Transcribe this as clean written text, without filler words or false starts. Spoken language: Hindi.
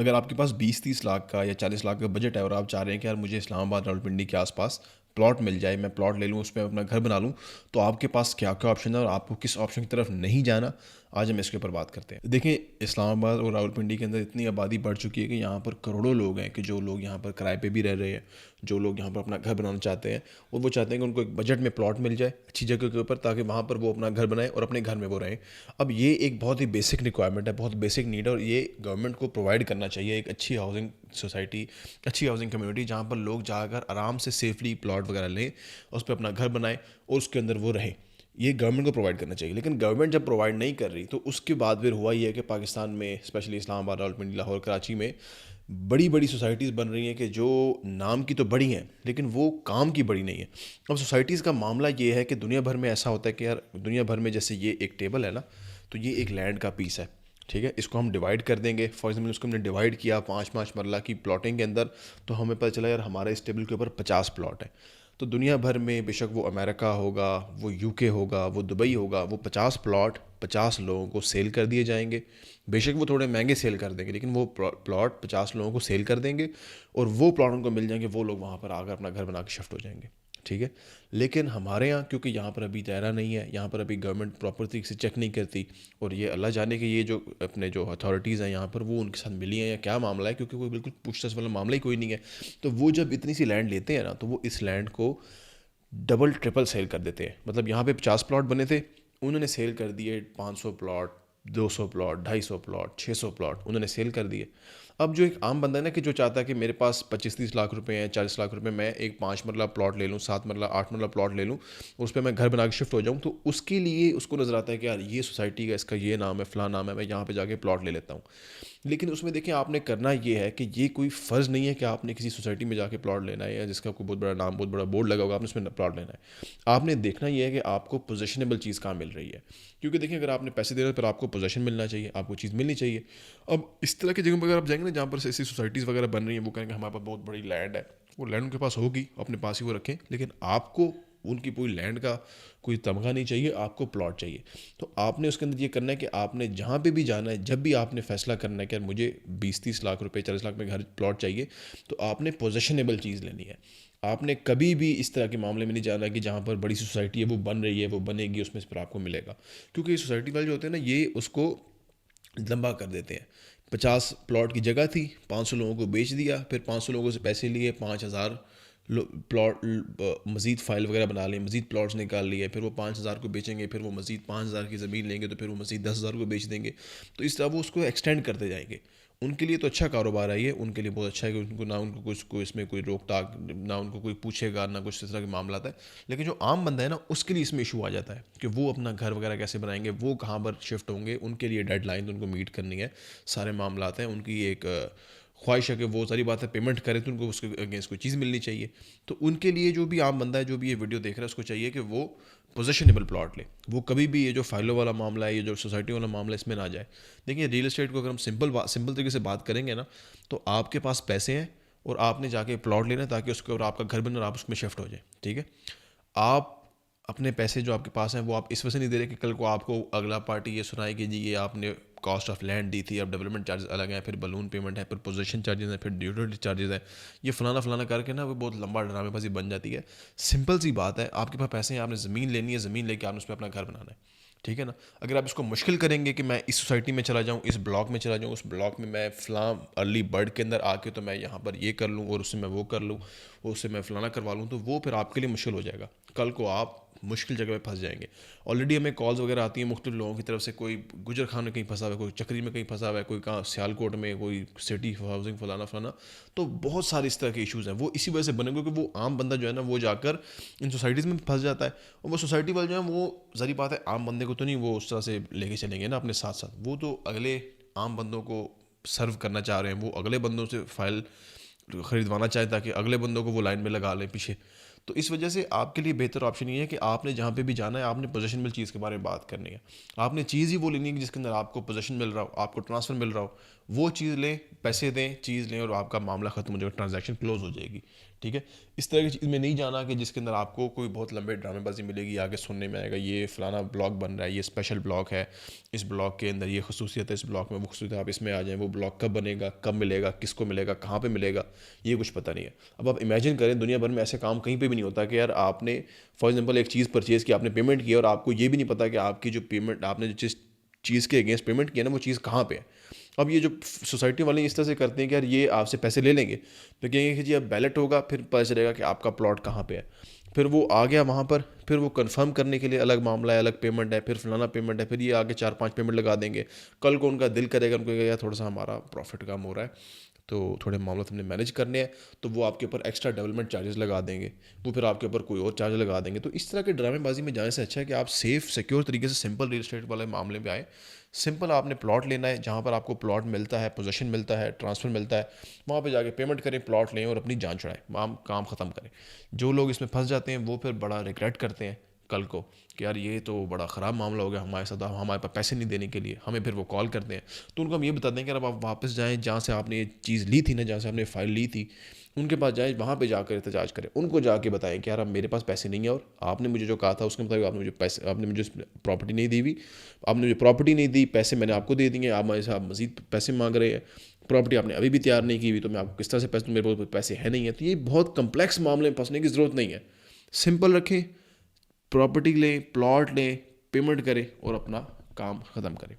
अगर आपके पास 20-30 लाख का या 40 लाख का बजट है और आप चाह रहे हैं कि यार मुझे इस्लामाबाद रावलपिंडी के आसपास प्लॉट मिल जाए, मैं प्लॉट ले लूँ, उसमें अपना घर बना लूँ, तो आपके पास क्या क्या ऑप्शन है और आपको किस ऑप्शन की तरफ नहीं जाना, आज हम इसके ऊपर बात करते हैं। देखिए, इस्लामाबाद और रावलपिंडी के अंदर इतनी आबादी बढ़ चुकी है कि यहाँ पर करोड़ों लोग हैं, कि जो लोग यहाँ पर किराए पे भी रह रहे हैं, जो लोग यहाँ पर अपना घर बनाना चाहते हैं, और वो चाहते हैं कि उनको एक बजट में प्लॉट मिल जाए अच्छी जगह के ऊपर, ताकि वहाँ पर वो अपना घर बनाए और अपने घर में वो रहें। अब ये एक बहुत ही बेसिक रिक्वायरमेंट है, बहुत बेसिक नीड है, और ये गवर्नमेंट को प्रोवाइड करना चाहिए एक अच्छी हाउसिंग सोसाइटी, अच्छी हाउसिंग कम्युनिटी, जहाँ पर लोग जाकर आराम से सेफली प्लॉट वगैरह लें, उस पर अपना घर बनाएं और उसके अंदर वो रहें। ये गवर्नमेंट को प्रोवाइड करना चाहिए। लेकिन गवर्नमेंट जब प्रोवाइड नहीं कर रही, तो उसके बाद फिर हुआ ये है कि पाकिस्तान में, स्पेशली इस्लामाबाद, रावलपिंडी, लाहौर, कराची में बड़ी बड़ी सोसाइटीज़ बन रही हैं, कि जो नाम की तो बड़ी हैं लेकिन वो काम की बड़ी नहीं है। अब सोसाइटीज़ का मामला ये है कि दुनिया भर में ऐसा होता है कि यार, दुनिया भर में जैसे ये एक टेबल है ना, तो ये एक लैंड का पीस है, ठीक है। इसको हम डिवाइड कर देंगे, फॉर एग्जाम्पल उसको हमने डिवाइड किया 5-5 मरला की प्लॉटिंग के अंदर, तो हमें पता चला यार हमारे इस टेबल के ऊपर 50 प्लॉट है। तो दुनिया भर में, बेशक वो अमेरिका होगा, वो यूके होगा, वो दुबई होगा, वो 50 प्लॉट 50 लोगों को सेल कर दिए जाएंगे। बेशक वो थोड़े महंगे सेल कर देंगे, लेकिन वो प्लॉट 50 लोगों को सेल कर देंगे, और वो प्लॉट उनको मिल जाएंगे, वो लोग वहाँ पर आकर अपना घर बना के शिफ्ट हो जाएंगे, ठीक है। लेकिन हमारे यहाँ, क्योंकि यहाँ पर अभी दायरा नहीं है, यहाँ पर अभी गवर्नमेंट प्रॉपर तरीके से चेक नहीं करती, और ये अल्लाह जाने कि ये जो अपने जो अथॉरिटीज़ हैं यहाँ पर, वो उनके साथ मिली हैं या क्या मामला है, क्योंकि कोई बिल्कुल पूछताछ वाला मामला ही कोई नहीं है। तो वो जब इतनी सी लैंड लेते हैं ना, तो वो इस लैंड को डबल ट्रिपल सेल कर देते हैं। मतलब यहाँ पे 50 प्लॉट बने थे, उन्होंने सेल कर दिए 500 प्लॉट, 200 प्लॉट, 250 प्लॉट, 600 प्लॉट उन्होंने सेल कर दिए। अब जो एक आम बंदा है ना, कि जो चाहता है कि मेरे पास 25-30 लाख रुपए हैं, 40 लाख रुपए, मैं एक 5 मरला प्लॉट ले लूँ, 7 मरला, 8 मरला प्लॉट ले लूँ, उस पर मैं घर बना के शिफ्ट हो जाऊँ, तो उसके लिए उसको नज़र आता है कि यार ये सोसाइटी का, इसका ये नाम है, फलां नाम है, मैं यहाँ पे जाके प्लॉट ले लेता हूँ। लेकिन उसमें देखिए, आपने करना ये है कि ये कोई फ़र्ज़ नहीं है कि आपने किसी सोसाइटी में जाके प्लॉट लेना है, या जिसका कोई बहुत बड़ा नाम, बहुत बड़ा बोर्ड लगा होगा, आपने उसमें प्लॉट लेना है। आपने देखना ये है कि आपको पोजेशनेबल चीज़ कहाँ मिल रही है, क्योंकि देखिए, अगर आपने पैसे दे रहे हो, फिर आपको पोजेशन मिलना चाहिए, आपको चीज़ मिलनी चाहिए। अब इस तरह की जगह पर अगर आप जाएंगे ना, जहाँ पर ऐसी सोसाइटीज़ वगैरह बन रही हैं, वो कहेंगे हमारे पास बहुत बड़ी लैंड है, वो लैंड उनके पास होगी, अपने पास ही वो रखें, लेकिन आपको उनकी पूरी लैंड का कोई तमगा नहीं चाहिए, आपको प्लॉट चाहिए। तो आपने उसके अंदर ये करना है कि आपने जहाँ पे भी जाना है, जब भी आपने फैसला करना है कि यार मुझे 20-30 लाख रुपए, 40 लाख में घर प्लॉट चाहिए, तो आपने पोजेशनेबल चीज़ लेनी है। आपने कभी भी इस तरह के मामले में नहीं जाना कि जहाँ पर बड़ी सोसाइटी है, वो बन रही है, वो बनेगी, उसमें फिर आपको मिलेगा। क्योंकि ये सोसाइटी वाले जो होते हैं ना, ये उसको लंबा कर देते हैं। 50 प्लॉट की जगह थी, 500 लोगों को बेच दिया, फिर 500 लोगों से पैसे लिए, 5,000 प्लॉट मज़ीद फाइल वगैरह बना लिए, मज़ीद प्लॉट्स निकाल लिए, फिर वो 5,000 को बेचेंगे, फिर वो मज़ीद 5,000 की ज़मीन लेंगे, तो फिर वो मज़ीद 10,000 को बेच देंगे। तो इस तरह वो उसको एक्सटेंड करते जाएंगे। उनके लिए तो अच्छा कारोबार है ये, उनके लिए बहुत अच्छा है कि उनको ना, उनको कुछ कोई इसमें कोई रोक टाक, ना उनको कोई पूछेगा, ना कुछ इस तरह के मामला आता है। लेकिन जो आम बंदा है ना, उसके लिए इसमें इशू आ जाता है कि वो अपना घर वगैरह कैसे बनाएंगे, वो कहाँ पर शिफ्ट होंगे, उनके लिए डेडलाइन उनको मीट करनी है, सारे मामला आते हैं, उनकी एक ख्वाहिश है कि वो सारी बात है पेमेंट करें, तो उनको उसके अगेंस्ट कोई चीज़ मिलनी चाहिए। तो उनके लिए जो भी आम बंदा है, जो भी ये वीडियो देख रहा है, उसको चाहिए कि वो पोजेशनेबल प्लॉट ले, वो कभी भी ये जो फाइलों वाला मामला है, ये जो सोसाइटी वाला मामला है, इसमें ना जाए। देखिए, रियल एस्टेट को अगर हम सिंपल तरीके से बात करेंगे ना, तो आपके पास पैसे हैं और आपने जाके प्लॉट लेना है, ताकि उसके ऊपर आपका घर बने और आप उसमें शिफ्ट हो जाए, ठीक है। आप अपने पैसे जो आपके पास हैं, वो आप इस वजह से नहीं दे रहे कि कल को आपको अगला पार्टी ये सुनाए कि जी ये आपने कॉस्ट ऑफ लैंड दी थी, अब डेवलपमेंट चार्जेस अलग हैं, फिर बलून पेमेंट है, फिर पोजीशन चार्जेस हैं, फिर ड्यूटी चार्जेस हैं, ये फलाना फलाना करके ना, वो बहुत लंबा ड्रामेबाजी बन जाती है। सिंपल सी बात है, आपके पास पैसे हैं, आपने ज़मीन लेनी है, ज़मीन लेके आपने उस पर अपना घर बनाना है, ठीक है ना। अगर आप इसको मुश्किल करेंगे कि मैं इस सोसाइटी में चला जाऊँ, इस ब्लॉक में चला जाऊँ, उस ब्लॉक में मैं फ़लाँ अर्ली बर्ड के अंदर आके तो मैं यहाँ पर ये कर लूँ, और उससे मैं वो कर लूँ, उससे मैं फ़लाना करवा लूँ, तो वो फिर आपके लिए मुश्किल हो जाएगा। कल को आप मुश्किल जगह में फंस जाएंगे। ऑलरेडी हमें कॉल्स वगैरह आती हैं मुख्तलिफ लोगों की तरफ से, कोई गुजर खान में कहीं फंसा हुआ है, कोई चक्री में कहीं फंसा हुआ है, कोई कहाँ सियालकोट में, कोई सिटी हाउसिंग फलाना फलाना। तो बहुत सारे इस तरह के इशूज़ हैं, वो इसी वजह से बने, क्योंकि वो आम बंदा जो है ना, वो जाकर इन सोसाइटीज़ में फंस जाता है, और वो सोसाइटी वाले जो है, वो ज़ाहिर बात है आम बंदे को तो नहीं वो उस तरह से लेके चलेंगे ना अपने साथ साथ, वो तो अगले आम बंदों को सर्व करना चाह रहे हैं, वो अगले बंदों से फाइल ख़रीदवाना चाहे, ताकि अगले बंदों को वो लाइन में लगा लें पीछे। तो इस वजह से आपके लिए बेहतर ऑप्शन ये है कि आपने जहाँ पे भी जाना है, आपने पोजेशनबल चीज़ के बारे में बात करनी है। आपने चीज़ ही वो लेनी है कि जिसके अंदर आपको पोजेशन मिल रहा हो, आपको ट्रांसफ़र मिल रहा हो, वो चीज़ लें, पैसे दें, चीज़ लें, और आपका मामला ख़त्म हो जाएगा, ट्रांजैक्शन क्लोज हो जाएगी, ठीक है। इस तरह की चीज़ में नहीं जाना कि जिसके अंदर आपको कोई बहुत लंबे ड्रामेबाजी मिलेगी, आगे सुनने में आएगा ये फ़लाना ब्लॉग बन रहा है, ये स्पेशल ब्लॉग है, इस ब्लॉग के अंदर ये खसूसियत है, इस ब्लॉग में वो खसूसियत है, आप इसमें आ जाएँ। वो ब्लॉग कब बनेगा, कब मिलेगा, किसको मिलेगा, कहाँ पे मिलेगा, ये कुछ पता नहीं है। अब आप इमेजिन करें, दुनिया भर में ऐसे काम कहीं पे भी नहीं होता कि यार आपने फॉर एग्जांपल एक चीज़ परचेज़ की, आपने पेमेंट की और आपको ये भी नहीं पता कि आपकी जो पेमेंट आपने जिस चीज़ के अगेंस्ट पेमेंट किया ना, वो चीज़ कहाँ पे है। अब ये जो सोसाइटी वाले इस तरह से करते हैं कि यार ये आपसे पैसे ले लेंगे, तो कहेंगे कि जी अब बैलेट होगा, फिर पता चलेगा कि आपका प्लॉट कहाँ पे है। फिर वो आ गया वहाँ पर, फिर वो कंफर्म करने के लिए अलग मामला है, अलग पेमेंट है, फिर फलाना पेमेंट है, फिर ये आगे 4-5 पेमेंट लगा देंगे। कल को उनका दिल करेगा, उनको कहेगा यार थोड़ा सा हमारा प्रॉफिट कम हो रहा है, तो थोड़े मामला हमने मैनेज करने हैं, तो वो आपके ऊपर एक्स्ट्रा डेवलपमेंट चार्जेस लगा देंगे, वो फिर आपके ऊपर कोई और चार्ज लगा देंगे। तो इस तरह के ड्रामेबाजी में जाने से अच्छा है कि आप सेफ सिक्योर तरीके से सिंपल रियल एस्टेट वाले मामले में आए। सिंपल आपने प्लॉट लेना है, जहाँ पर आपको प्लॉट मिलता है, पोजीशन मिलता है, ट्रांसफ़र मिलता है, वहाँ पे जाके पेमेंट करें, प्लॉट लें और अपनी जान छुड़ाएं, काम ख़त्म करें। जो लोग इसमें फंस जाते हैं वो फिर बड़ा रिग्रेट करते हैं कल को कि यार ये तो बड़ा ख़राब मामला हो गया हमारे साथ, अब हमारे पास पैसे नहीं देने के लिए, हमें फिर वो कॉल करते हैं। तो उनको हम ये बताते हैं कि अब आप वापस जाएँ जहाँ से आपने ये चीज़ ली थी ना, जहाँ से आपने फ़ाइल ली थी, उनके पास जाएँ, वहाँ पे जाकर एहतजाज करें, उनको जाके बताएं कि यार अब मेरे पास पैसे नहीं है और आपने मुझे जो कहा था उसके मुताबिक आपने मुझे पैसे, आपने मुझे प्रॉपर्टी नहीं दी हुई, आपने मुझे प्रॉपर्टी नहीं दी, पैसे मैंने आपको दे दिए, आप मेरे से आप मज़ीद पैसे मांग रहे हैं, प्रॉपर्टी आपने अभी भी तैयार नहीं की हुई, तो मैं आपको किस तरह से पैसे दूं, मेरे पास पैसे है नहीं है। तो ये बहुत कम्प्लेक्स मामले में फंसने की ज़रूरत नहीं है, सिंपल रखें, प्रॉपर्टी लें, प्लॉट लें, पेमेंट करें और अपना काम ख़त्म करें।